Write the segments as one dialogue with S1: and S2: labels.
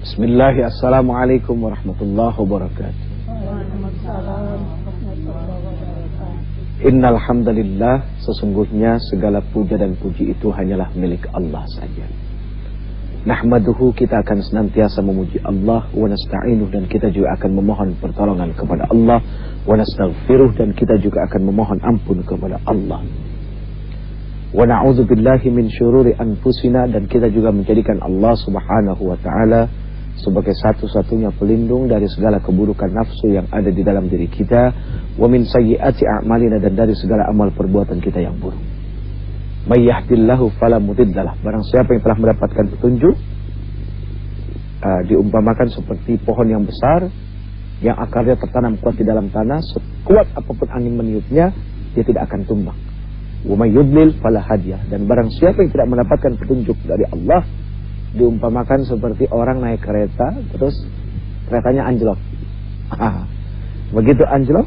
S1: Bismillah, assalamualaikum warahmatullahi wabarakatuh. Innal hamdalillah, sesungguhnya segala puja dan puji itu hanyalah milik Allah saja. Nahmaduhu, kita akan senantiasa memuji Allah, wa nasta'inuh, dan kita juga akan memohon pertolongan kepada Allah, wa nastaghfiruh, dan kita juga akan memohon ampun kepada Allah. Wa na'udzubillahi min syururi anfusina, dan kita juga menjadikan Allah Subhanahu wa taala sebagai satu-satunya pelindung dari segala keburukan nafsu yang ada di dalam diri kita, wa min sayyiati a'malina, dan dari segala amal perbuatan kita yang buruk. May yahdillahu fala mudhillalah, barang siapa yang telah mendapatkan petunjuk, diumpamakan seperti pohon yang besar yang akarnya tertanam kuat di dalam tanah, sekuat apapun angin meniupnya dia tidak akan tumbang. Wa may yudlil fala hadiyah, dan barang siapa yang tidak mendapatkan petunjuk dari Allah, diumpamakan seperti orang naik kereta terus keretanya anjlok. Begitu anjlok,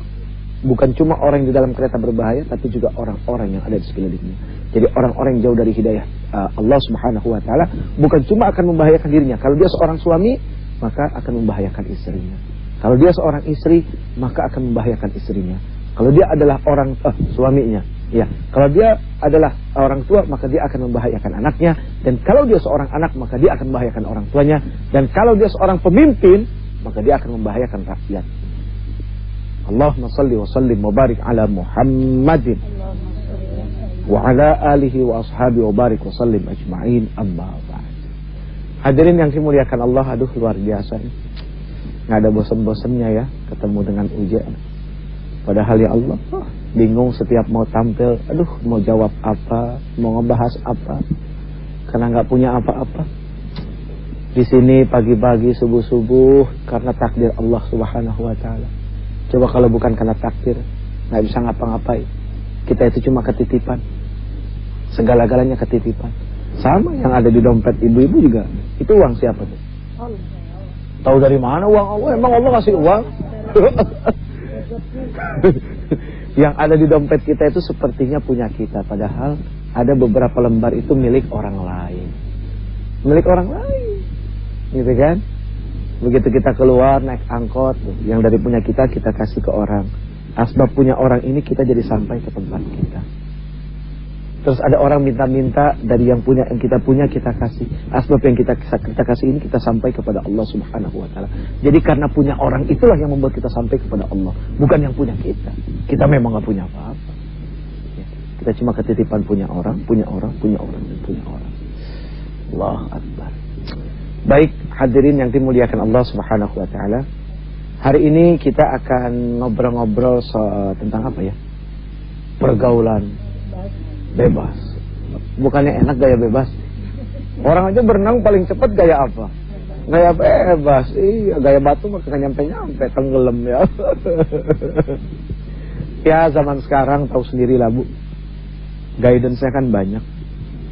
S1: bukan cuma orang di dalam kereta berbahaya, tapi juga orang-orang yang ada di sekelilingnya. Jadi orang-orang yang jauh dari hidayah Allah Subhanahu wa taala bukan cuma akan membahayakan dirinya. Kalau dia seorang suami, maka akan membahayakan istrinya. Kalau dia seorang istri, maka akan membahayakan istrinya. Kalau dia adalah orang suaminya, ya. Kalau dia adalah orang tua, maka dia akan membahayakan anaknya. Dan kalau dia seorang anak, maka dia akan membahayakan orang tuanya. Dan kalau dia seorang pemimpin, maka dia akan membahayakan rakyat. Allahumma salli wa sallim wa barik ala Muhammadin wa ala alihi wa ashabi wa barik wa sallim ajma'in, amma ba'd. Hadirin yang dimuliakan Allah, aduh luar biasa nih. Nggak ada bosan-bosannya ya ketemu dengan ujian. Padahal ya Allah, bingung setiap mau tampil, aduh mau jawab apa, mau ngebahas apa, karena nggak punya apa-apa. Di sini pagi-pagi subuh-subuh karena takdir Allah Subhanahu wa taala. Coba kalau bukan karena takdir, nggak bisa ngapa-ngapain. Kita itu cuma ketitipan. Segala-galanya ketitipan. Sama yang ada di dompet ibu-ibu juga. Itu uang siapa tuh? Tahu dari mana uang Allah? Emang Allah ngasih uang? Yang ada di dompet kita itu sepertinya punya kita, padahal ada beberapa lembar itu milik orang lain. Milik orang lain. Gitu kan? Begitu kita keluar naik angkot, yang dari punya kita kasih ke orang. Asbab punya orang ini kita jadi sampai ke tempat kita. Terus ada orang minta-minta dari yang kita punya kita kasih. Asbab yang kita kasih ini kita sampai kepada Allah Subhanahu wa taala. Jadi karena punya orang itulah yang membuat kita sampai kepada Allah, bukan yang punya kita. Kita memang enggak punya apa-apa. Ya, kita cuma ketitipan punya orang, dan punya orang. Allahu Akbar. Baik, hadirin yang dimuliakan Allah Subhanahu wa taala. Hari ini kita akan ngobrol-ngobrol tentang apa ya? Pergaulan bebas. Bukannya enak gaya bebas? Orang aja berenang paling cepat gaya apa? Gaya bebas. Iya, gaya batu mah kagak nyampe-nyampe, tenggelam ya. Ya zaman sekarang tahu sendiri lah Bu. Guidance-nya kan banyak.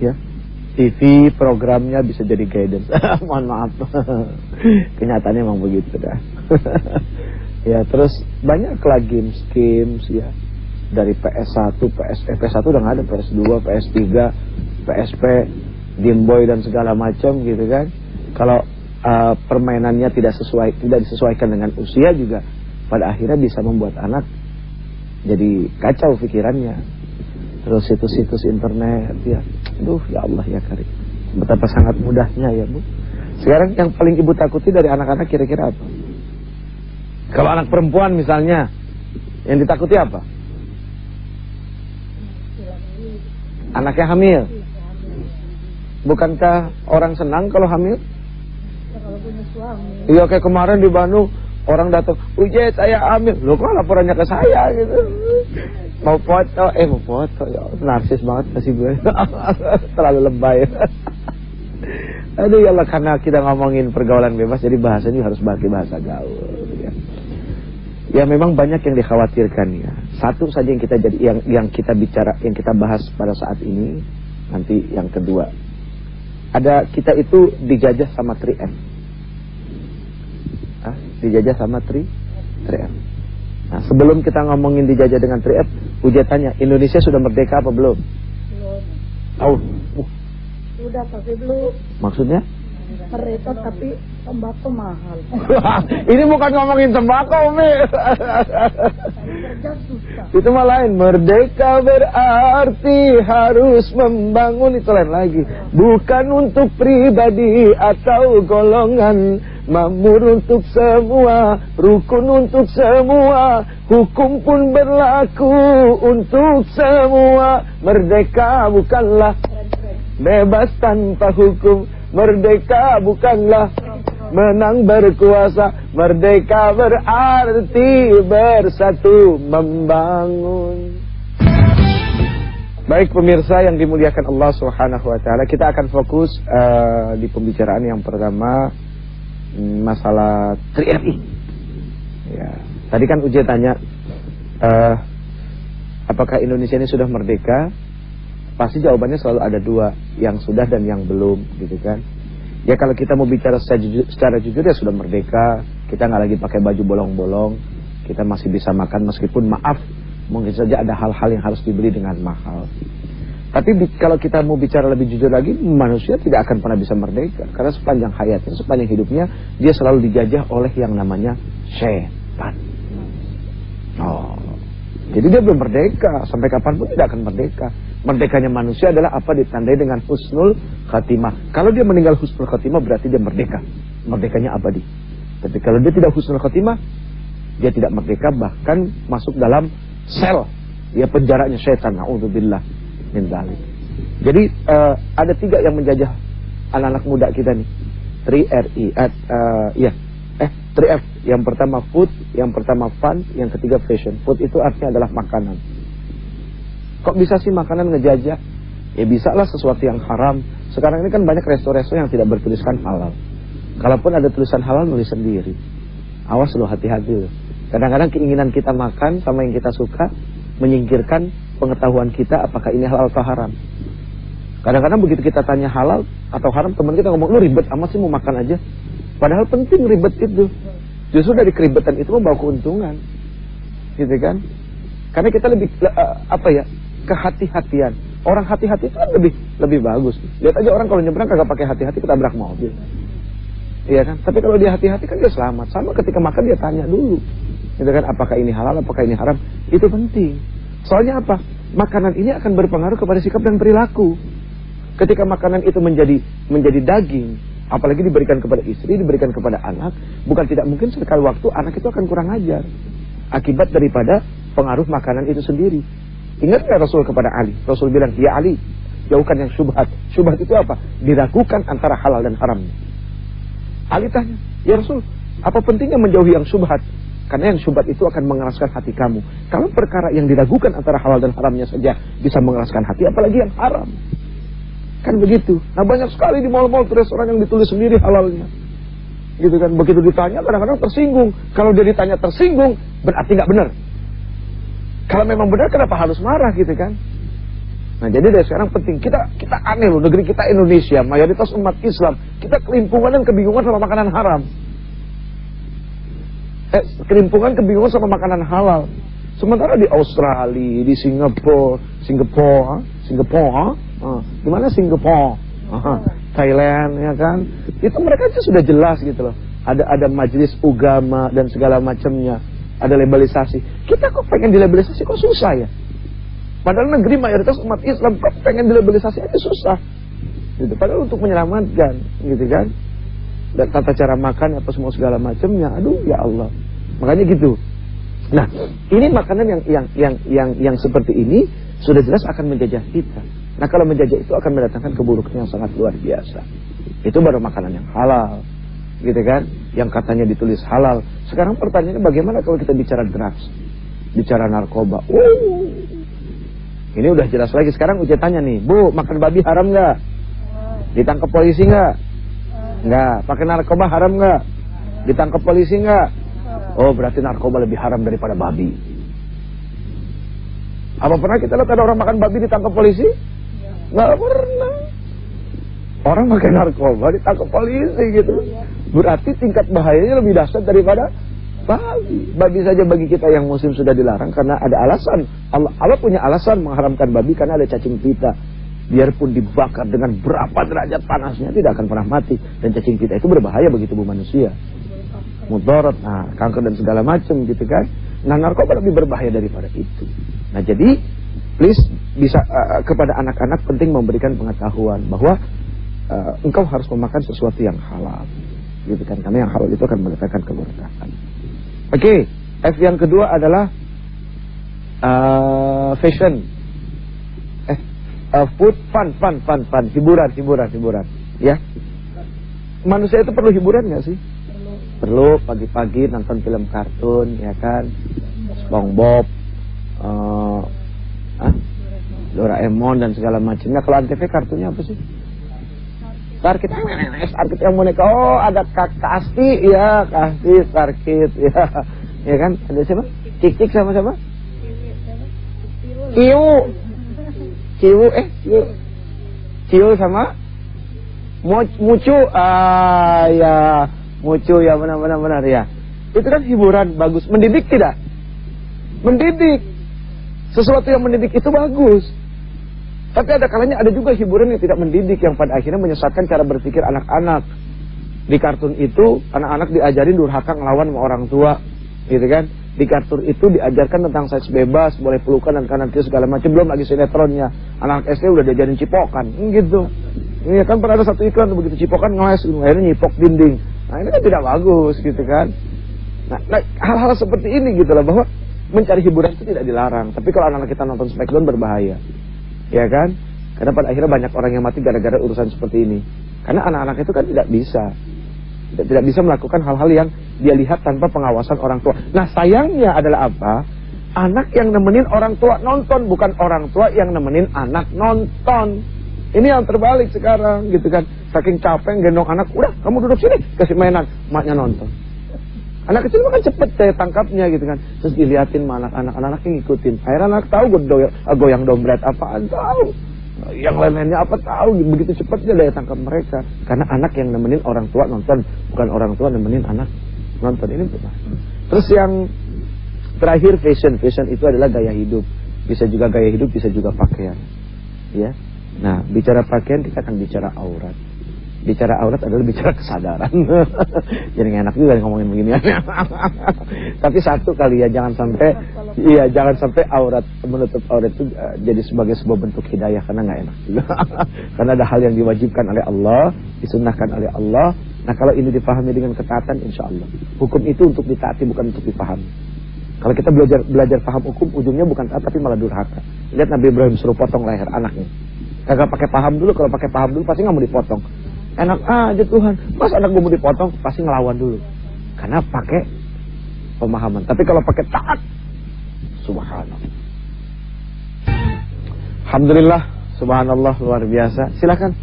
S1: Ya. TV programnya bisa jadi guidance. Mohon maaf. Kenyataannya memang begitu dah. Ya, terus banyak lah games ya. Dari PS1, PS1 udah nggak ada, PS2, PS3, PSP, Game Boy dan segala macam gitu kan. Kalau permainannya tidak disesuaikan dengan usia juga, pada akhirnya bisa membuat anak jadi kacau pikirannya. Terus situs-situs internet ya. Aduh ya Allah ya Karim. Betapa sangat mudahnya ya Bu. Sekarang yang paling ibu takuti dari anak-anak kira-kira apa? Kalau anak perempuan misalnya, yang ditakuti apa? Anaknya hamil. Bukankah orang senang kalau hamil?
S2: Kalau punya suami.
S1: Iya, kayak kemarin di Bandung orang datang, "Uje, saya hamil." Loh, kok laporannya ke saya gitu. Mau foto ya. Narsis banget kasih gue. Terlalu lebay. Aduh ya Allah, karena kita ngomongin pergaulan bebas, jadi bahasanya harus pakai bahasa gaul ya. Ya memang banyak yang dikhawatirkan ya. Satu saja yang kita bahas pada saat ini. Nanti yang kedua, ada kita itu dijajah sama 3M. Dijajah sama 3M. Nah, sebelum kita ngomongin dijajah dengan 3M, Uja tanya, Indonesia sudah merdeka apa belum?
S2: Belum.
S1: Tahu?
S2: Udah tapi belum.
S1: Maksudnya?
S2: Kereta tapi tembakau mahal.
S1: Ini bukan ngomongin tembakau, Mi.
S2: Kerja susah.
S1: Itu mah lain. Merdeka berarti harus membangun, itu lain lagi. Bukan untuk pribadi atau golongan, makmur untuk semua, rukun untuk semua, hukum pun berlaku untuk semua. Merdeka bukanlah bebas tanpa hukum, merdeka bukanlah menang berkuasa, merdeka berarti bersatu membangun. Baik pemirsa yang dimuliakan Allah Subhanahu wa taala, kita akan fokus di pembicaraan yang pertama, masalah 3RI. Ya, tadi kan Uje tanya apakah Indonesia ini sudah merdeka? Pasti jawabannya selalu ada dua, yang sudah dan yang belum, gitu kan. Ya kalau kita mau bicara secara jujur ya sudah merdeka, kita nggak lagi pakai baju bolong-bolong, kita masih bisa makan meskipun maaf, mungkin saja ada hal-hal yang harus dibeli dengan mahal. Tapi kalau kita mau bicara lebih jujur lagi, manusia tidak akan pernah bisa merdeka, karena sepanjang hayatnya, sepanjang hidupnya, dia selalu dijajah oleh yang namanya setan. Oh, jadi dia belum merdeka, sampai kapanpun tidak akan merdeka. Merdekanya manusia adalah apa ditandai dengan husnul khatimah. Kalau dia meninggal husnul khatimah berarti dia merdeka, merdekanya abadi. Tapi kalau dia tidak husnul khatimah, dia tidak merdeka, bahkan masuk dalam sel, ya penjaranya setan. Na'udzubillah min dzalik. Jadi ada tiga yang menjajah anak-anak muda kita nih. 3RI, 3F. Yang pertama food, yang pertama fun, yang ketiga fashion. Food itu artinya adalah makanan. Kok bisa sih makanan ngejajah? Ya bisa lah sesuatu yang haram. Sekarang ini kan banyak resto-resto yang tidak bertuliskan halal. Kalaupun ada tulisan halal, nulis sendiri. Awas lo, hati-hati lo. Kadang-kadang keinginan kita makan sama yang kita suka menyingkirkan pengetahuan kita apakah ini halal atau haram. Kadang-kadang begitu kita tanya halal atau haram, teman kita ngomong, lu ribet amat sih mau makan aja. Padahal penting ribet itu. Justru dari keribetan itu membawa keuntungan, gitu kan? Karena kita lebih kehati-hatian. Orang hati-hati itu kan lebih bagus. Lihat aja orang kalau nyebrang kagak pakai hati-hati ketabrak mobil. Iya kan? Tapi kalau dia hati-hati kan dia selamat. Sama ketika makan dia tanya dulu, gitu kan? Apakah ini halal, apakah ini haram? Itu penting. Soalnya apa? Makanan ini akan berpengaruh kepada sikap dan perilaku. Ketika makanan itu menjadi daging, apalagi diberikan kepada istri, diberikan kepada anak, bukan tidak mungkin sekali waktu anak itu akan kurang ajar akibat daripada pengaruh makanan itu sendiri. Ingat nggak Rasul kepada Ali? Rasul bilang, ya Ali, jauhkan yang syubhat. Syubhat itu apa? Diragukan antara halal dan haramnya. Ali tanya, ya Rasul, apa pentingnya menjauhi yang syubhat? Karena yang syubhat itu akan mengeraskan hati kamu. Kalau perkara yang diragukan antara halal dan haramnya saja bisa mengeraskan hati, apalagi yang haram. Kan begitu. Nah banyak sekali di mal-mal restoran yang ditulis sendiri halalnya, gitu kan. Begitu ditanya kadang-kadang tersinggung. Kalau dia ditanya tersinggung, berarti nggak benar. Kalau memang benar kenapa harus marah, gitu kan? Nah jadi dari sekarang penting, kita aneh loh, negeri kita Indonesia, mayoritas umat Islam, kita kelimpungan dan kebingungan sama makanan haram. Kelimpungan kebingungan sama makanan halal. Sementara di Australia, di Singapura, gimana Singapura, Thailand, ya kan? Itu mereka aja sudah jelas gitu loh. Ada majelis agama dan segala macamnya. Ada labalisasi. Kita kok pengen dilabalisasi kok susah ya? Padahal negeri mayoritas umat Islam kok pengen dilabalisasi aja susah. Gitu. Padahal untuk menyelamatkan, gitu kan? Dan tata cara makan apa semua segala macamnya. Aduh ya Allah. Makanya gitu. Nah, ini makanan yang seperti ini sudah jelas akan menjajah kita. Nah, kalau menjajah itu akan mendatangkan keburukan yang sangat luar biasa. Itu baru makanan yang halal, gitu kan? Yang katanya ditulis halal. Sekarang pertanyaannya bagaimana kalau kita bicara drugs, bicara narkoba? Ini udah jelas lagi. Sekarang Uce tanya nih, Bu, makan babi haram nggak? Ditangkap polisi nggak? Nggak. Pakai narkoba haram nggak? Ditangkap polisi nggak? Oh, berarti narkoba lebih haram daripada babi. Apa pernah kita lihat ada orang makan babi ditangkap polisi? Nggak pernah. Orang pakai narkoba ditangkap polisi gitu. Berarti tingkat bahayanya lebih dahsyat daripada babi. Babi saja bagi kita yang muslim sudah dilarang karena ada alasan. Allah punya alasan mengharamkan babi karena ada cacing pita. biarpun dibakar dengan berapa derajat panasnya tidak akan pernah mati. Dan cacing pita itu berbahaya bagi tubuh manusia, mudarat, kanker dan segala macam gitu kan. Nah, narkoba lebih berbahaya daripada itu. Nah, jadi please bisa kepada anak-anak penting memberikan pengetahuan bahwa engkau harus memakan sesuatu yang halal gitu kan, karena yang halal itu akan mendatangkan keberkahan. Oke, F yang kedua adalah fashion. Food, fun, hiburan, ya. Manusia itu perlu hiburan nggak sih? Perlu. Pagi-pagi nonton film kartun, ya kan, SpongeBob, Doraemon dan segala macamnya. Kalau Antv kartunya apa sih? Starkid yang boneka. Oh, ada Kak Asti, ya, Kasti, Starkid, ya, ya kan? Ada siapa? Cik sama siapa? Ciu sama Mucu. Ya, Mucu, ya, benar ya. Itu kan hiburan bagus, mendidik tidak? Mendidik. Sesuatu yang mendidik itu bagus. Tapi ada kalanya ada juga hiburan yang tidak mendidik, yang pada akhirnya menyesatkan cara berpikir anak-anak. Di kartun itu anak-anak diajarin durhaka ngelawan sama orang tua, gitu kan? Di kartun itu diajarkan tentang seks bebas, boleh pelukan dan kanan kiri segala macam. Belum lagi sinetronnya, anak SD udah diajarin cipokan, gitu. Ini kan pernah ada satu iklan begitu cipokan ngeles, akhirnya nyipok dinding. Nah, ini kan tidak bagus, gitu kan? Nah, hal-hal seperti ini gitu lah, bahwa mencari hiburan itu tidak dilarang. Tapi kalau anak-anak kita nonton Smackdown berbahaya, ya kan? Karena pada akhirnya banyak orang yang mati gara-gara urusan seperti ini. Karena anak-anak itu kan tidak bisa melakukan hal-hal yang dia lihat tanpa pengawasan orang tua. Nah, sayangnya adalah apa? Anak yang nemenin orang tua nonton, bukan orang tua yang nemenin anak nonton. Ini yang terbalik sekarang, gitu kan? Saking capek gendong anak, udah kamu duduk sini, kasih mainan, maknya nonton. Anak kecil kan cepet daya tangkapnya, gitu kan? Terus diliatin sama anak-anak yang ngikutin. Akhirnya anak tahu goyang dompet apaan, tahu. Yang lain-lainnya apa tahu, begitu cepatnya daya tangkap mereka. Karena anak yang nemenin orang tua nonton, bukan orang tua nemenin anak nonton. Ini benar. Terus yang terakhir fashion itu adalah gaya hidup. Bisa juga gaya hidup, bisa juga pakaian, ya. Nah, bicara pakaian kita akan bicara aurat. Bicara aurat adalah bicara kesadaran. Jadi gak enak juga ngomongin beginian. Tapi satu kali ya, jangan sampai aurat, menutup aurat itu jadi sebagai sebuah bentuk hidayah, karena gak enak juga. Karena ada hal yang diwajibkan oleh Allah, disunnahkan oleh Allah. Nah, kalau ini dipahami dengan ketaatan, insya Allah hukum itu untuk ditaati, bukan untuk dipahami. Kalau kita belajar paham hukum, ujungnya bukan taat tapi malah durhaka. Lihat Nabi Ibrahim suruh potong leher anaknya. Kagak pakai paham dulu. Kalau pakai paham dulu pasti nggak mau dipotong. Enak aja Tuhan, mas anak gue mau dipotong, pasti ngelawan dulu. Karena pakai pemahaman. Tapi kalau pakai taat, subhanallah. Alhamdulillah, subhanallah, luar biasa. Silakan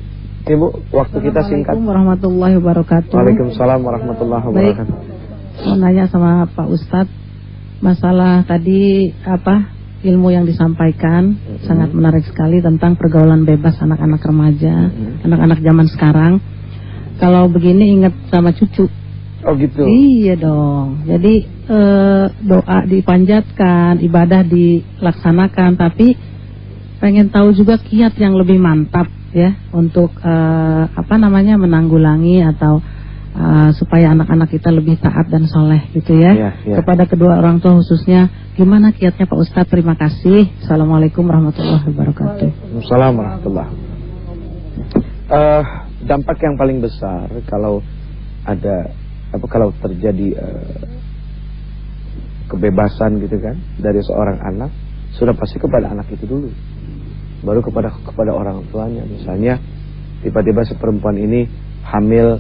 S1: Ibu, waktu kita singkat.
S2: Assalamualaikum warahmatullahi wabarakatuh.
S1: Waalaikumsalam warahmatullahi wabarakatuh.
S2: Baik, mau nanya sama Pak Ustadz, masalah tadi ilmu yang disampaikan sangat menarik sekali tentang pergaulan bebas anak-anak remaja, anak-anak zaman sekarang. Kalau begini ingat sama cucu.
S1: Oh gitu.
S2: Iya dong. Jadi doa dipanjatkan, ibadah dilaksanakan, tapi pengen tahu juga kiat yang lebih mantap ya untuk menanggulangi atau supaya anak-anak kita lebih taat dan soleh gitu ya. Kepada kedua orang tua khususnya, gimana kiatnya Pak Ustadz? Terima kasih. Assalamualaikum warahmatullahi wabarakatuh.
S1: Assalamualaikum warahmatullahi wabarakatuh. Dampak yang paling besar kalau terjadi kebebasan gitu kan dari seorang anak, sudah pasti kepada anak itu dulu, baru kepada orang tuanya. Misalnya tiba-tiba si perempuan ini hamil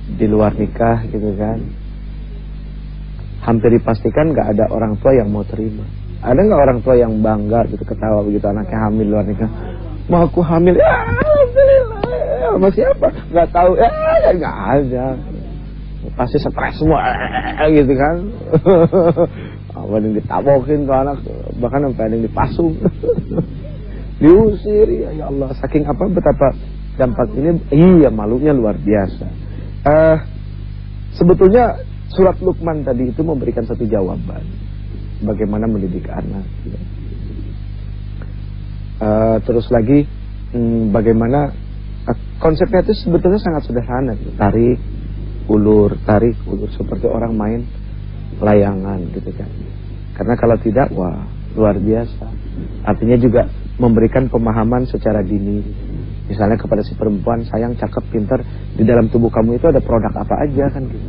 S1: di luar nikah gitu kan, hampir dipastikan nggak ada orang tua yang mau terima. Ada nggak orang tua yang bangga gitu, ketawa begitu anaknya hamil luar nikah? Mau aku hamil, ya alhamdulillah, sama siapa? Nggak tahu, ya nggak ada. Pasti stres semua, gitu kan. Apa yang ditabokin tuh anak, bahkan sampai ada yang dipasung, diusir, ya Allah. Saking betapa dampak ini, iya malunya luar biasa. Sebetulnya surat Luqman tadi itu memberikan satu jawaban bagaimana mendidik anak. Terus lagi bagaimana konsepnya itu sebetulnya sangat sederhana. Tarik, ulur, seperti orang main layangan gitu kan. Karena kalau tidak, wah luar biasa. Artinya juga memberikan pemahaman secara dini. Misalnya kepada si perempuan, sayang, cakep, pintar, di dalam tubuh kamu itu ada produk apa aja kan gitu.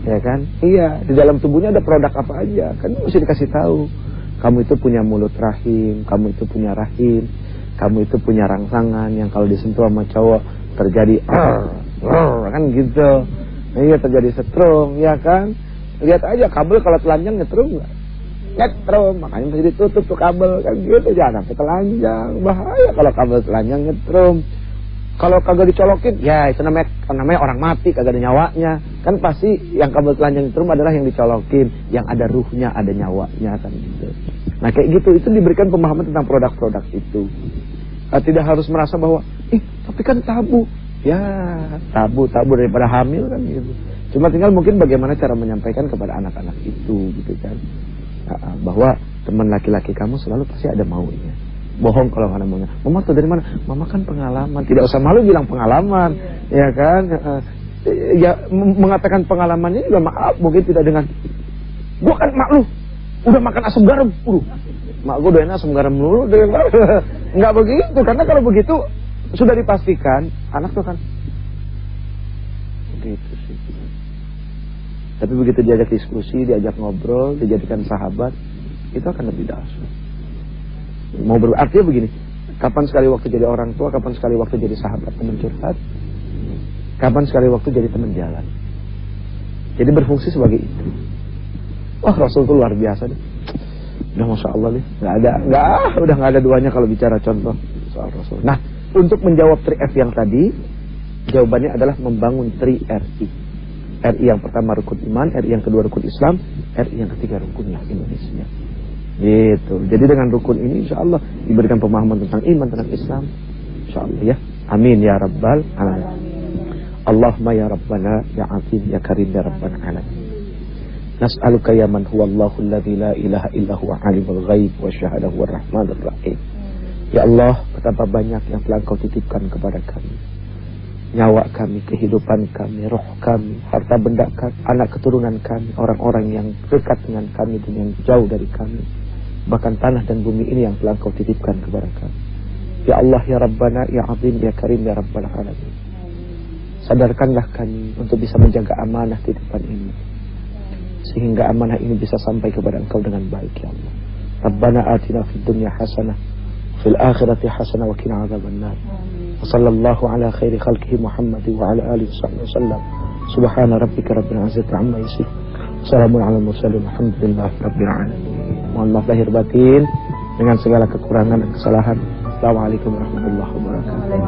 S1: Ya kan? Iya, di dalam tubuhnya ada produk apa aja. Kan mesti dikasih tahu. Kamu itu punya mulut rahim, kamu itu punya rahim, kamu itu punya rangsangan yang kalau disentuh sama cowok terjadi kan gitu. Iya, terjadi setrum, ya kan? Lihat aja kabel kalau telanjang nyetrum nggak? Nyetrum, makanya mesti ditutup tuh kabel kan gitu, jangan sampai telanjang. Bahaya kalau kabel telanjang nyetrum. Kalau kagak dicolokin, ya itu namanya orang mati, kagak ada nyawanya. Kan pasti yang kabel telanjang nyetrum adalah yang dicolokin, yang ada ruhnya, ada nyawanya kan gitu. Nah kayak gitu, itu diberikan pemahaman tentang produk-produk itu. Tidak harus merasa bahwa, tapi kan tabu. Ya, tabu daripada hamil kan gitu. Cuma tinggal mungkin bagaimana cara menyampaikan kepada anak-anak itu gitu kan. Bahwa teman laki-laki kamu selalu pasti ada maunya. Bohong kalau nggak ada maunya. Mama tuh dari mana? Mama kan pengalaman. Tidak usah malu bilang pengalaman, ya kan? Ya mengatakan pengalamannya juga maaf mungkin tidak dengan gua kan mak lu udah makan asam garam. Mak gua doain asam garam dulu deh. Nggak begitu, karena kalau begitu sudah dipastikan anak tuh kan begitu sih. Tapi begitu diajak diskusi, diajak ngobrol, dijadikan sahabat, itu akan lebih dahsyat. Artinya begini, kapan sekali waktu jadi orang tua, kapan sekali waktu jadi sahabat teman curhat, kapan sekali waktu jadi teman jalan. Jadi berfungsi sebagai itu. Wah, Rasul itu luar biasa deh. Udah Masya Allah nih, udah nggak ada duanya kalau bicara contoh soal Rasul. Nah, untuk menjawab 3F yang tadi, jawabannya adalah membangun 3RI. RI yang pertama rukun iman, RI yang kedua rukun Islam, RI yang ketiga rukun Indonesia. Gitu. Jadi dengan rukun ini insya Allah diberikan pemahaman tentang iman, tentang Islam, insya Allah ya. Amin ya Rabbal Alamin. Allahumma ya Rabbana ya Azim ya Karim ya Rabbana Alamin. Nas'aluka ya man huwallahu alladzi la ilaha illa huwa alimul ghaib wa syahadahu war rahmanur rahim. Ya Allah, betapa banyak yang telah Engkau titipkan kepada kami. Nyawa kami, kehidupan kami, roh kami, harta benda kami, anak keturunan kami, orang-orang yang dekat dengan kami dan yang jauh dari kami. Bahkan tanah dan bumi ini yang telah Engkau titipkan kepada kami. Ya Allah, ya Rabbana, ya Azim, ya Karim, ya Rabbal Alamin. Sadarkanlah kami untuk bisa menjaga amanah titipan ini, sehingga amanah ini bisa sampai kepada Engkau dengan baik, ya Allah. Rabbana atina fid dunya hasanah, fil akhirati hasanah wa qina adzabannar. Wa sallallahu ala khairi khalqihi Muhammad wa ala alihi wasallam. Subhana rabbika rabbil izzati amma yasifun. Assalamu ala mursalin alhamdulillahi rabbil alamin. Mohon maaf lahir batin dengan segala kekurangan dan kesalahan. Assalamualaikum warahmatullahi wabarakatuh.